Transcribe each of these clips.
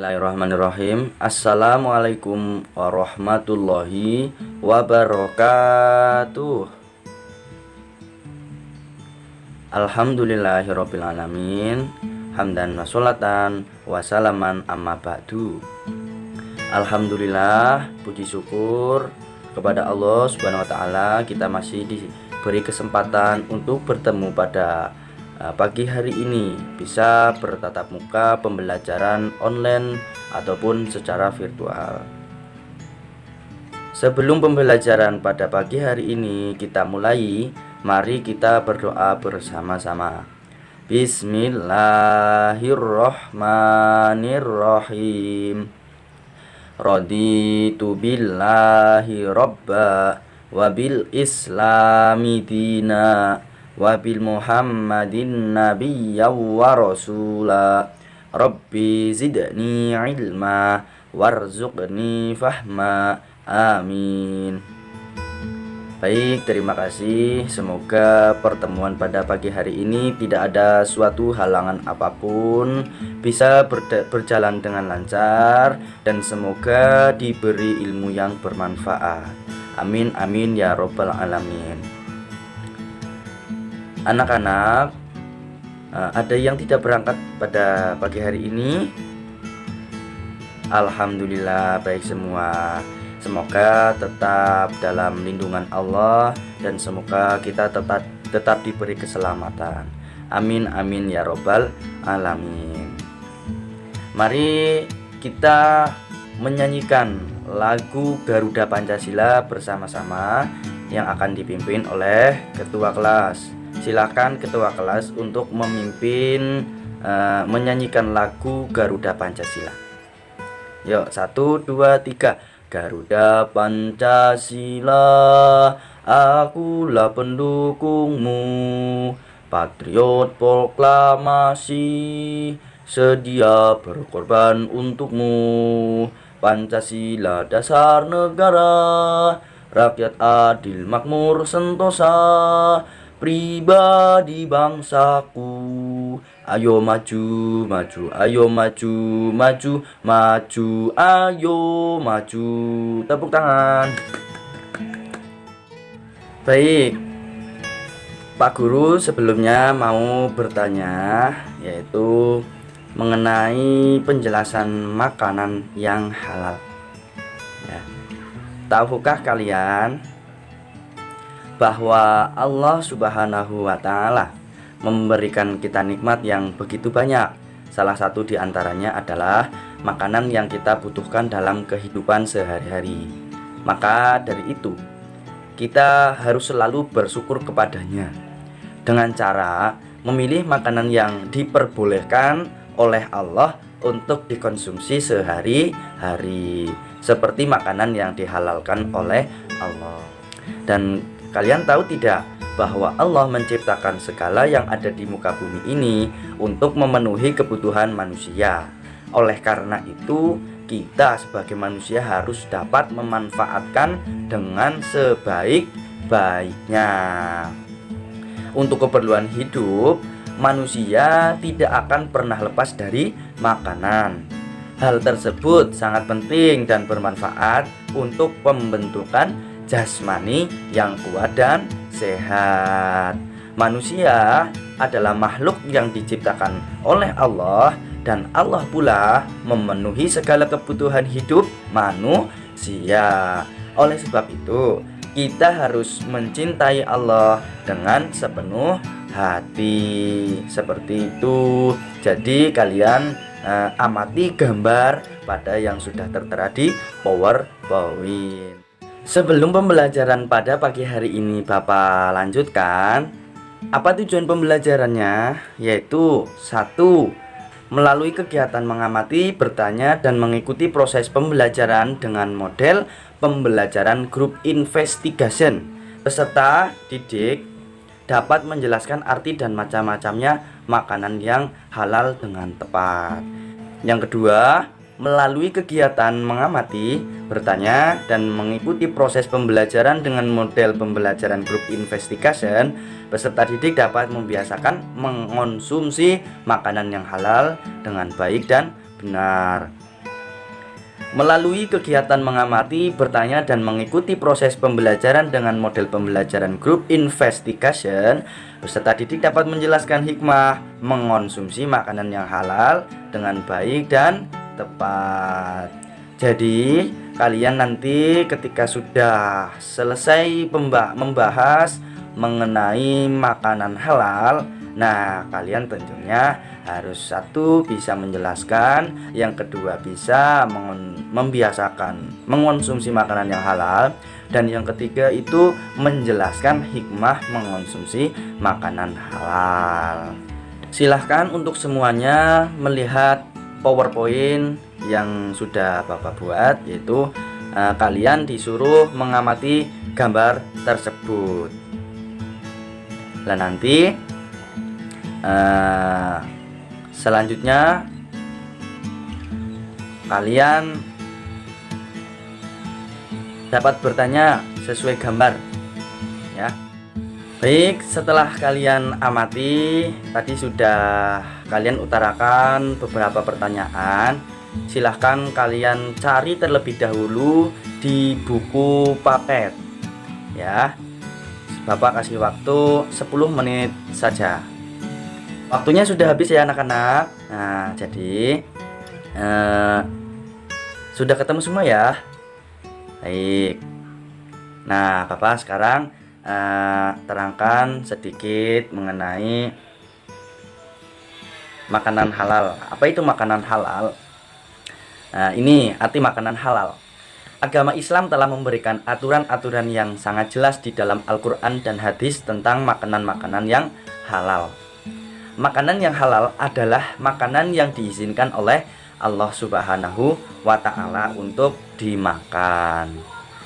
Bismillahirrahmanirrahim. Assalamualaikum warahmatullahi wabarakatuh. Alhamdulillahirrabbilalamin. Hamdan wa sholatan wa salaman amma ba'du. Alhamdulillah, puji syukur kepada Allah Subhanahu wa taala, kita masih diberi kesempatan untuk bertemu pada pagi hari ini, bisa bertatap muka pembelajaran online ataupun secara virtual. Sebelum pembelajaran pada pagi hari ini kita mulai, mari kita berdoa bersama-sama. Bismillahirrahmanirrahim. Raditu billahi robba wa bil islami dina wa bil muhammadin nabiyya wa rasula. Rabbi zidni ilma warzuqni fahma. Amin. Baik, terima kasih. Semoga pertemuan pada pagi hari ini tidak ada suatu halangan apapun, bisa berjalan dengan lancar, dan semoga diberi ilmu yang bermanfaat. Amin amin ya robbal alamin. Anak-anak, ada yang tidak berangkat pada pagi hari ini? Alhamdulillah baik semua. Semoga tetap dalam lindungan Allah dan semoga kita tetap diberi keselamatan. Amin amin ya robbal alamin. Mari kita menyanyikan lagu Garuda Pancasila bersama-sama yang akan dipimpin oleh ketua kelas. Silakan ketua kelas untuk memimpin menyanyikan lagu Garuda Pancasila. Yuk, 1, 2, 3. Garuda Pancasila, akulah pendukungmu, patriot proklamasi, sedia berkorban untukmu. Pancasila dasar negara, rakyat adil makmur sentosa, pribadi bangsaku. Ayo maju, maju, ayo maju, maju, maju, ayo maju. Tepuk tangan. Baik, Pak Guru sebelumnya mau bertanya, yaitu mengenai penjelasan makanan yang halal. Ya. Tahukah kalian bahwa Allah Subhanahu wa taala memberikan kita nikmat yang begitu banyak? Salah satu di antaranya adalah makanan yang kita butuhkan dalam kehidupan sehari-hari. Maka dari itu, kita harus selalu bersyukur kepadanya dengan cara memilih makanan yang diperbolehkan oleh Allah untuk dikonsumsi sehari-hari, seperti makanan yang dihalalkan oleh Allah. Dan kalian tahu tidak bahwa Allah menciptakan segala yang ada di muka bumi ini untuk memenuhi kebutuhan manusia. Oleh karena itu, kita sebagai manusia harus dapat memanfaatkan dengan sebaik-baiknya. Untuk keperluan hidup, manusia tidak akan pernah lepas dari makanan. Hal tersebut sangat penting dan bermanfaat untuk pembentukan jasmani yang kuat dan sehat. Manusia adalah makhluk yang diciptakan oleh Allah, dan Allah pula memenuhi segala kebutuhan hidup manusia. Oleh sebab itu, kita harus mencintai Allah dengan sepenuh hati. Seperti itu. Jadi kalian amati gambar pada yang sudah tertera di PowerPoint. Sebelum pembelajaran pada pagi hari ini Bapak lanjutkan, apa tujuan pembelajarannya? Yaitu 1. Melalui kegiatan mengamati, bertanya, dan mengikuti proses pembelajaran dengan model pembelajaran group investigation. Peserta didik dapat menjelaskan arti dan macam-macamnya makanan yang halal dengan tepat. Yang kedua, melalui kegiatan mengamati, bertanya, dan mengikuti proses pembelajaran dengan model pembelajaran group investigation, peserta didik dapat membiasakan mengonsumsi makanan yang halal dengan baik dan benar. Melalui kegiatan mengamati, bertanya, dan mengikuti proses pembelajaran dengan model pembelajaran group investigation, peserta didik dapat menjelaskan hikmah mengonsumsi makanan yang halal dengan baik dan tepat. Jadi, kalian nanti ketika sudah selesai membahas mengenai makanan halal, nah kalian tentunya harus satu bisa menjelaskan, yang kedua bisa membiasakan mengonsumsi makanan yang halal, dan yang ketiga itu menjelaskan hikmah mengonsumsi makanan halal. Silahkan untuk semuanya melihat PowerPoint yang sudah Bapak buat, yaitu kalian disuruh mengamati gambar tersebut. Dan nanti selanjutnya kalian dapat bertanya sesuai gambar ya. Baik, setelah kalian amati, tadi sudah kalian utarakan beberapa pertanyaan. Silahkan kalian cari terlebih dahulu di buku paket ya. Bapak kasih waktu 10 menit saja. Waktunya sudah habis ya anak-anak. Nah, jadi sudah ketemu semua ya. Baik. Nah, Bapak sekarang terangkan sedikit mengenai makanan halal. Apa itu makanan halal? Nah, ini arti makanan halal. Agama Islam telah memberikan aturan-aturan yang sangat jelas di dalam Al-Quran dan hadis tentang makanan-makanan yang halal. Makanan yang halal adalah makanan yang diizinkan oleh Allah Subhanahu wa Ta'ala untuk dimakan.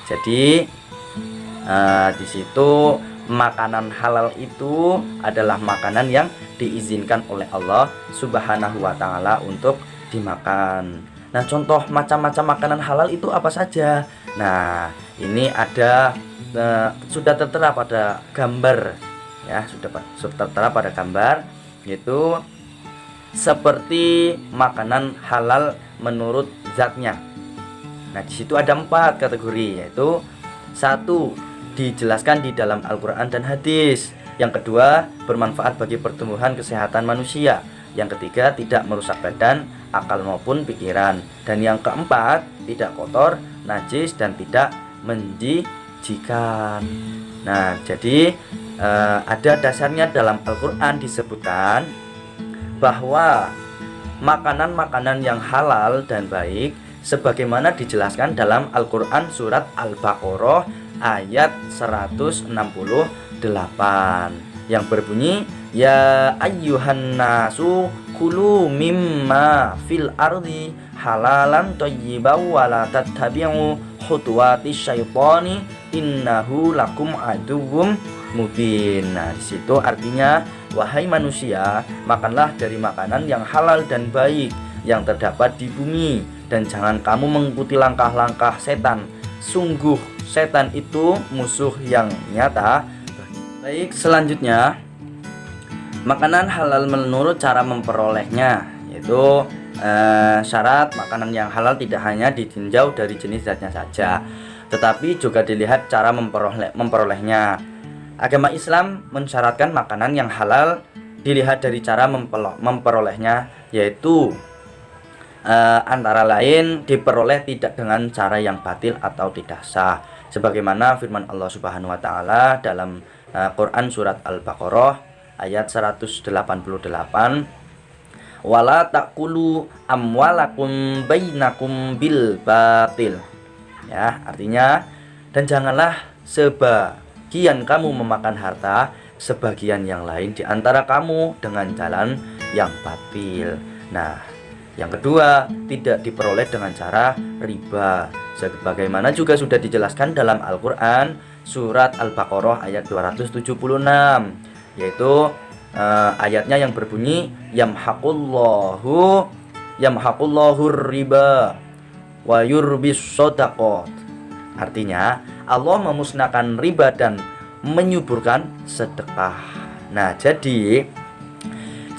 Jadi di situ makanan halal itu adalah makanan yang diizinkan oleh Allah Subhanahu wa Ta'ala untuk dimakan. Nah, contoh macam-macam makanan halal itu apa saja? Nah, ini ada sudah tertera pada gambar ya, sudah tertera pada gambar, yaitu seperti makanan halal menurut zatnya. Nah, di situ ada 4 kategori, yaitu 1. Dijelaskan di dalam Al-Quran dan hadis. Yang kedua, bermanfaat bagi pertumbuhan kesehatan manusia. Yang ketiga, tidak merusak badan, akal maupun pikiran. Dan yang keempat, tidak kotor, najis, dan tidak menjijikan. Nah, jadi ada dasarnya dalam Al-Quran disebutkan bahwa makanan-makanan yang halal dan baik sebagaimana dijelaskan dalam Al-Quran surat Al-Baqarah ayat 168 yang berbunyi, ya ayyuhan nasu kulu mimma fil ardi halalan thayyiban wa la tattabi'u khutuwatis syaitani innahu lakum aduwwum mubin. Nah, di situ artinya, wahai manusia, makanlah dari makanan yang halal dan baik yang terdapat di bumi, dan jangan kamu mengikuti langkah-langkah setan. Sungguh setan itu musuh yang nyata. Baik, selanjutnya makanan halal menurut cara memperolehnya, yaitu syarat makanan yang halal tidak hanya ditinjau dari jenis zatnya saja, tetapi juga dilihat cara memperolehnya. Agama Islam mensyaratkan makanan yang halal dilihat dari cara memperolehnya, yaitu antara lain diperoleh tidak dengan cara yang batil atau tidak sah, sebagaimana firman Allah Subhanahu wa Ta'ala dalam Quran surat Al-Baqarah ayat 188, wala taqulu amwalakum bainakum bil batil. Ya, artinya, dan janganlah sebagian kamu memakan harta sebagian yang lain di antara kamu dengan jalan yang batil. Nah, yang kedua, tidak diperoleh dengan cara riba, sebagaimana juga sudah dijelaskan dalam Al-Quran surat Al-Baqarah ayat 276, yaitu ayatnya yang berbunyi, yamhaqullahu riba wa yurbis shadaqat. Artinya, Allah memusnahkan riba dan menyuburkan sedekah. Nah, jadi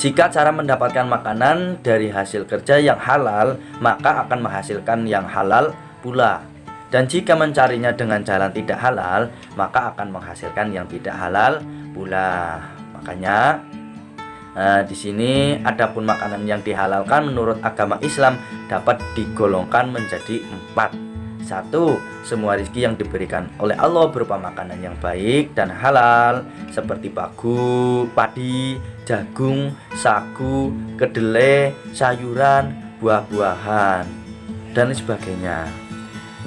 Jika cara mendapatkan makanan dari hasil kerja yang halal, maka akan menghasilkan yang halal pula. Dan jika mencarinya dengan jalan tidak halal, maka akan menghasilkan yang tidak halal pula. Makanya di sini adapun makanan yang dihalalkan menurut agama Islam dapat digolongkan menjadi 4. 1. Semua rezeki yang diberikan oleh Allah berupa makanan yang baik dan halal seperti pagu, padi, jagung, sagu, kedelai, sayuran, buah-buahan, dan sebagainya.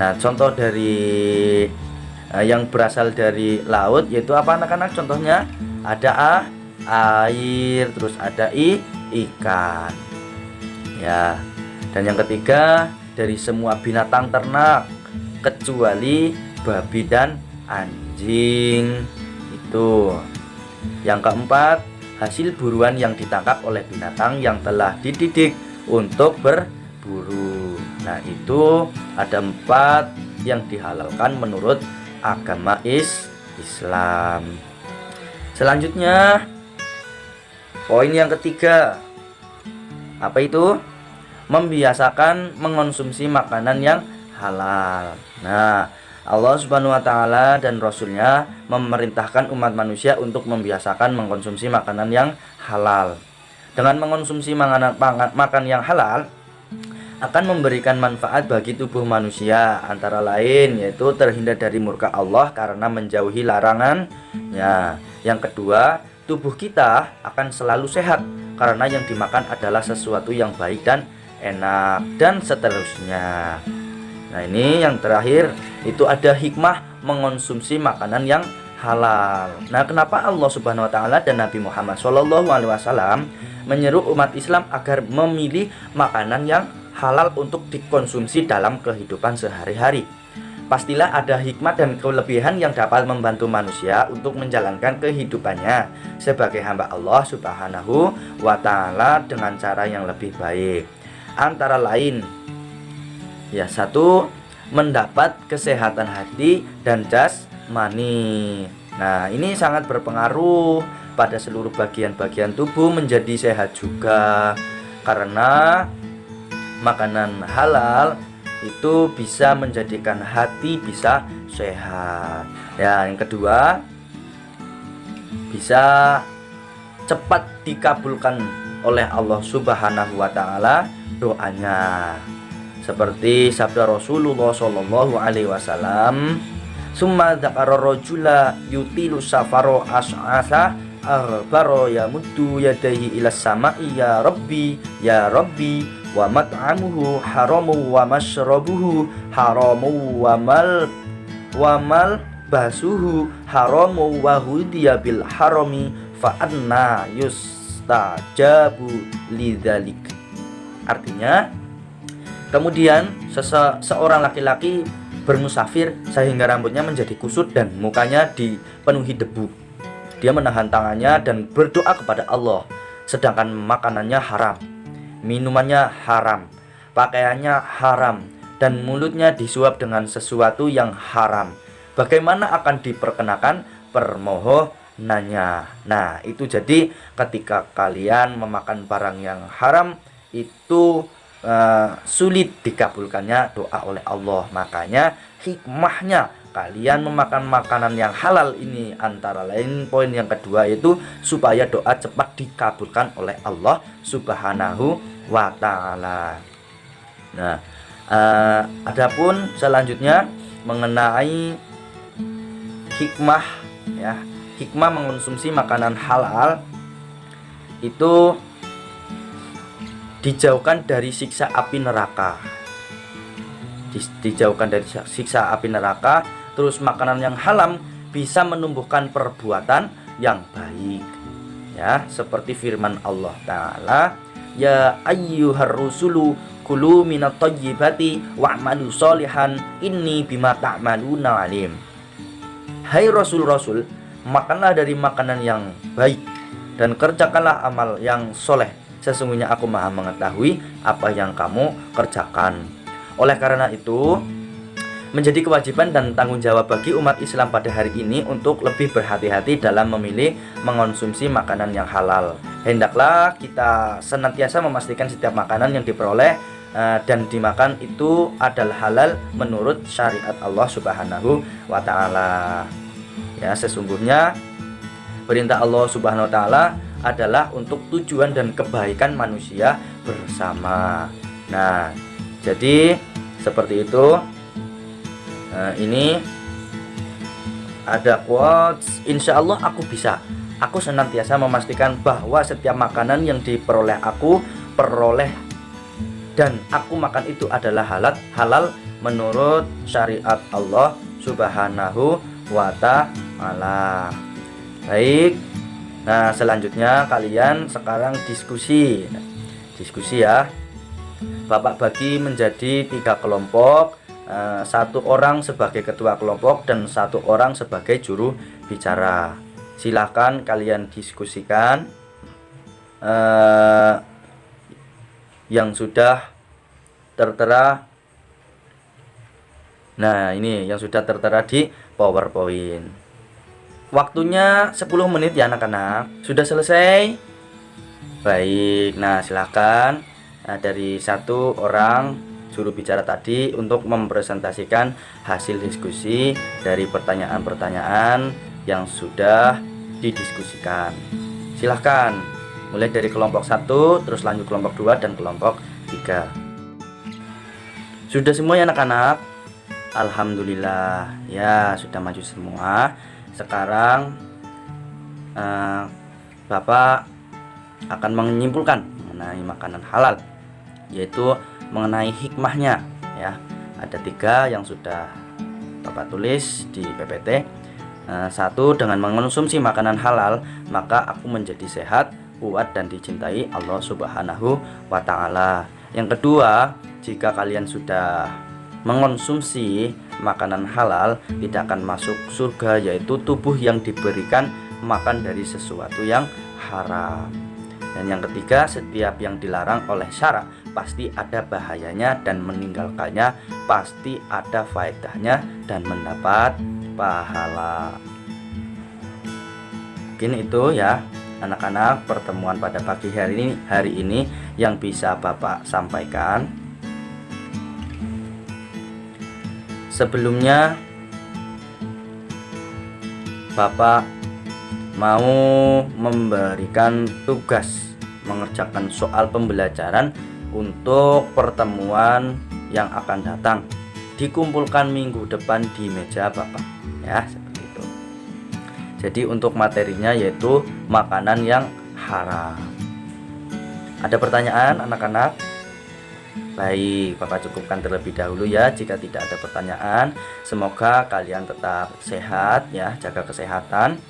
Nah, contoh dari yang berasal dari laut yaitu apa anak-anak? Contohnya ada air, terus ada ikan. Ya. Dan yang ketiga, dari semua binatang ternak kecuali babi dan anjing. Itu. Yang keempat, hasil buruan yang ditangkap oleh binatang yang telah dididik untuk berburu. Nah, itu ada 4 yang dihalalkan menurut agama Islam. Selanjutnya, poin yang ketiga. Apa itu? Membiasakan mengonsumsi makanan yang halal. Nah, Allah Subhanahu wa taala dan Rasulnya memerintahkan umat manusia untuk membiasakan mengkonsumsi makanan yang halal. Dengan mengonsumsi makan yang halal akan memberikan manfaat bagi tubuh manusia, antara lain yaitu terhindar dari murka Allah karena menjauhi larangannya. Yang kedua, tubuh kita akan selalu sehat karena yang dimakan adalah sesuatu yang baik dan enak, dan seterusnya. Nah, ini yang terakhir itu ada hikmah mengonsumsi makanan yang halal. Nah, kenapa Allah Subhanahu wa taala dan Nabi Muhammad SAW menyeru umat Islam agar memilih makanan yang halal untuk dikonsumsi dalam kehidupan sehari-hari? Pastilah ada hikmah dan kelebihan yang dapat membantu manusia untuk menjalankan kehidupannya sebagai hamba Allah Subhanahu wa taala dengan cara yang lebih baik. Antara lain, ya, 1. Mendapat kesehatan hati dan jasmani. Nah, ini sangat berpengaruh pada seluruh bagian-bagian tubuh menjadi sehat juga, karena makanan halal itu bisa menjadikan hati bisa sehat. Ya, yang kedua, bisa cepat dikabulkan oleh Allah Subhanahu wa taala doanya. Seperti sabda Rasulullah sallallahu alaihi wasallam, "Summa dzakara rajula yutilu safaro as'asa aghbaro yamuddu yadayhi ila sama'i ya rabbi wa mat'amuhu haramu wa mashrabuhu haramu wa mal basuhu haramu wa hudiya bil harami fa anna yustajabu lidzalik." Artinya, kemudian seorang laki-laki bermusafir sehingga rambutnya menjadi kusut dan mukanya dipenuhi debu. Dia menahan tangannya dan berdoa kepada Allah, sedangkan makanannya haram, minumannya haram, pakaiannya haram, dan mulutnya disuap dengan sesuatu yang haram. Bagaimana akan diperkenakan permohonannya? Nah, itu jadi ketika kalian memakan barang yang haram, itu sulit dikabulkannya doa oleh Allah. Makanya hikmahnya kalian memakan makanan yang halal ini antara lain poin yang kedua yaitu supaya doa cepat dikabulkan oleh Allah Subhanahu wa taala. Nah, adapun selanjutnya mengenai hikmah, ya, hikmah mengonsumsi makanan halal itu dijauhkan dari siksa api neraka. Dijauhkan dari siksa api neraka. Terus makanan yang haram bisa menumbuhkan perbuatan yang baik, ya, seperti firman Allah taala, "Ya ayyuhar rusulu kulu minat thayyibati wa'malu sholihan inni bima ta'maluna alim." Hai rasul-rasul, makanlah dari makanan yang baik dan kerjakanlah amal yang soleh. Sesungguhnya aku maha mengetahui apa yang kamu kerjakan. Oleh karena itu, Menjadi kewajiban dan tanggung jawab bagi umat Islam pada hari ini untuk lebih berhati-hati dalam memilih mengonsumsi makanan yang halal. Hendaklah kita senantiasa memastikan setiap makanan yang diperoleh dan dimakan itu adalah halal menurut syariat Allah Subhanahu wa Ta'ala. Ya, sesungguhnya perintah Allah Subhanahu wa Ta'ala adalah untuk tujuan dan kebaikan manusia bersama. Nah, jadi seperti itu. Ini ada quotes, insya Allah aku bisa. Aku senantiasa memastikan bahwa setiap makanan yang diperoleh aku peroleh dan aku makan itu adalah halal menurut syariat Allah Subhanahu wa Ta'ala. Baik. Nah, selanjutnya kalian sekarang diskusi ya. Bapak bagi menjadi 3 kelompok. 1 orang sebagai ketua kelompok dan 1 orang sebagai juru bicara. Silahkan kalian diskusikan yang sudah tertera. Nah, ini yang sudah tertera di PowerPoint. Waktunya 10 menit ya anak-anak. Sudah selesai? Baik. Nah, silahkan dari 1 orang juru bicara tadi untuk mempresentasikan hasil diskusi dari pertanyaan-pertanyaan yang sudah didiskusikan. Silahkan mulai dari kelompok 1, terus lanjut kelompok 2 dan kelompok 3. Sudah semua ya anak-anak? Alhamdulillah ya, sudah maju semua. Sekarang Bapak akan menyimpulkan mengenai makanan halal, yaitu mengenai hikmahnya ya. Ada 3 yang sudah Bapak tulis di PPT. 1, dengan mengonsumsi makanan halal maka aku menjadi sehat, kuat dan dicintai Allah Subhanahu wa Ta'ala. Yang kedua, jika kalian sudah mengonsumsi makanan halal tidak akan masuk surga, yaitu tubuh yang diberikan makan dari sesuatu yang haram. Dan yang ketiga, setiap yang dilarang oleh syara pasti ada bahayanya dan meninggalkannya pasti ada faedahnya dan mendapat pahala. Mungkin itu ya anak-anak pertemuan pada pagi hari ini yang bisa Bapak sampaikan. Sebelumnya Bapak mau memberikan tugas mengerjakan soal pembelajaran untuk pertemuan yang akan datang. Dikumpulkan minggu depan di meja Bapak ya, seperti itu. Jadi untuk materinya yaitu makanan yang haram. Ada pertanyaan anak-anak? Baik, Bapak cukupkan terlebih dahulu ya. Jika tidak ada pertanyaan, semoga kalian tetap sehat ya, jaga kesehatan.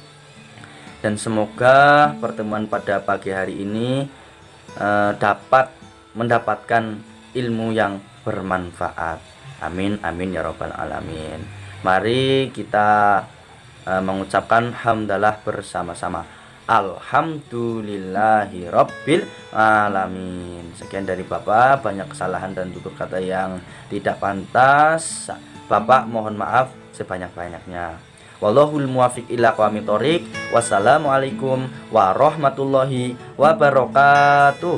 Dan semoga pertemuan pada pagi hari ini dapat mendapatkan ilmu yang bermanfaat. Amin, amin ya robbal alamin. Mari kita mengucapkan hamdalah bersama-sama. Alhamdulillahi rabbil alamin. Sekian dari Bapak, banyak kesalahan dan tutur kata yang tidak pantas Bapak mohon maaf sebanyak-banyaknya. Wallahul muwaffiq ila aqwamit thoriq. Wassalamualaikum warahmatullahi wabarakatuh.